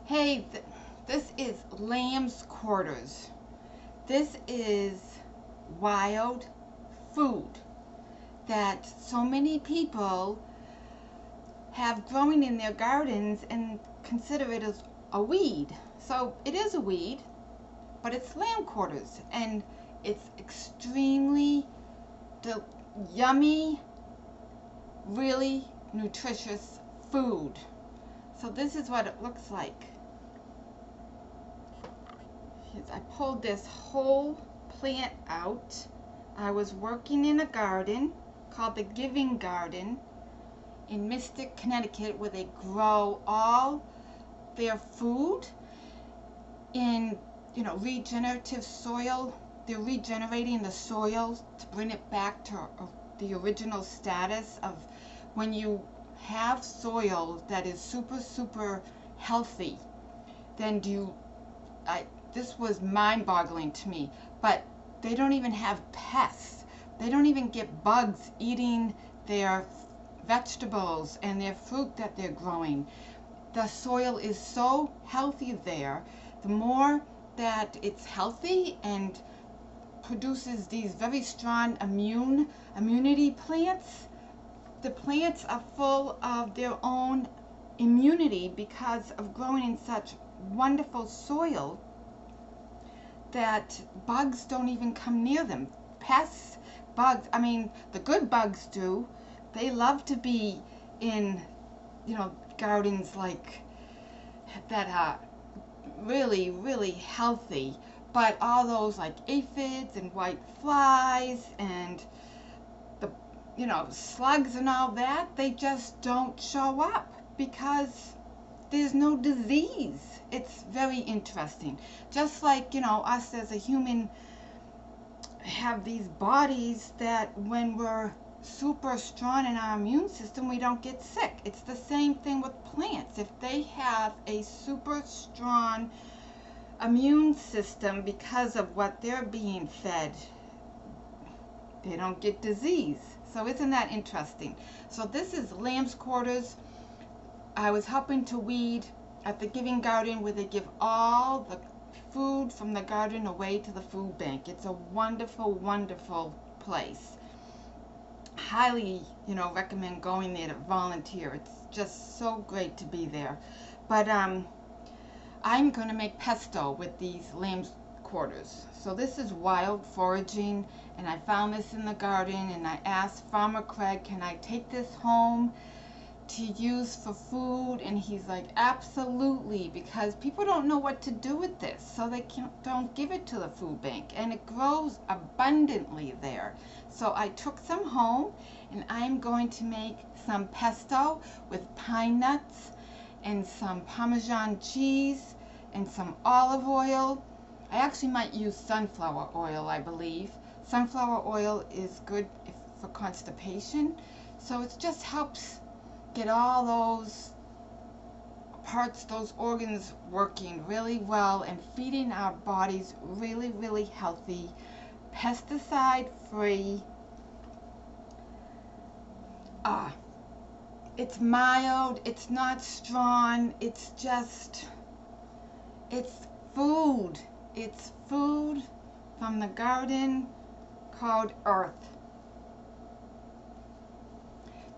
Hey, this is lamb's quarters. This is wild food that so many people have growing in their gardens and consider it as a weed. So it is a weed, but it's lamb quarters, and it's extremely yummy, really nutritious food. So this is what it looks like. I pulled this whole plant out. I was working in a garden called the Giving Garden in Mystic, Connecticut, where they grow all their food in, regenerative soil. They're regenerating the soil to bring it back to the original status of when you have soil that is super healthy. Then this was mind-boggling to me, but they don't even have pests. They don't even get bugs eating their vegetables and their fruit that they're growing. The soil is so healthy there. The more that it's healthy and produces these very strong immunity plants, the plants are full of their own immunity because of growing in such wonderful soil that bugs don't even come near them. Pests, bugs, the good bugs do. They love to be in, gardens like that are really healthy. But all those like aphids and white flies and the, slugs and all that, they just don't show up because there's no disease. It's very interesting. Just like, us as a human have these bodies that when we're super strong in our immune system, we don't get sick. It's the same thing with plants. If they have a super strong immune system because of what they're being fed, they don't get disease. So isn't that interesting? So this is lamb's quarters. I was helping to weed at the Giving Garden, where they give all the food from the garden away to the food bank. It's a wonderful place. Highly, recommend going there to volunteer. It's just so great to be there. But I'm going to make pesto with these lamb's quarters. So this is wild foraging, and I found this in the garden, and I asked Farmer Craig, can I take this home to use for food? And he's like, absolutely, because people don't know what to do with this, so they don't give it to the food bank, and it grows abundantly there. So I took some home, and I'm going to make some pesto with pine nuts and some Parmesan cheese and some olive oil. I actually might use sunflower oil, I believe. Sunflower oil is good for constipation, so it just helps get all those parts, those organs working really well and feeding our bodies really healthy, pesticide free. It's mild, it's not strong, it's food. It's food from the garden called Earth.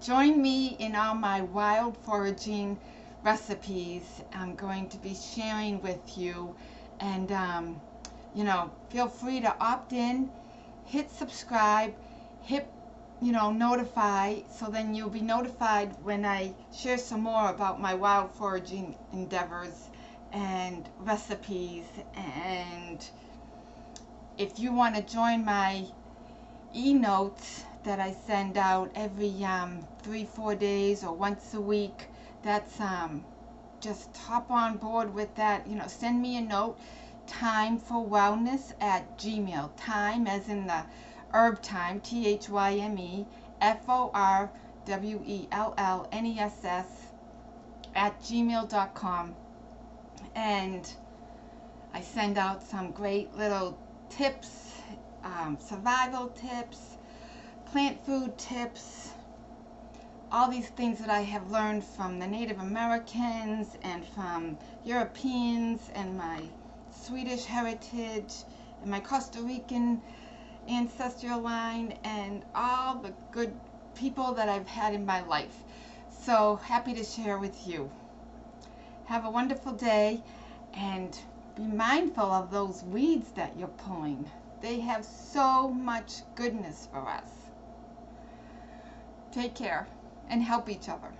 Join me in all my wild foraging recipes I'm going to be sharing with you, and feel free to opt in, hit subscribe, hit notify, so then you'll be notified when I share some more about my wild foraging endeavors and recipes. And if you want to join my e-notes that I send out every 3-4 days or once a week, that's just hop on board with that. Send me a note, time for wellness at Gmail. Time as in the herb thyme, THYME FORWELLNESS at gmail.com. And I send out some great little tips, survival tips, plant food tips, all these things that I have learned from the Native Americans and from Europeans and my Swedish heritage and my Costa Rican ancestral line and all the good people that I've had in my life. So happy to share with you. Have a wonderful day, and be mindful of those weeds that you're pulling. They have so much goodness for us. Take care and help each other.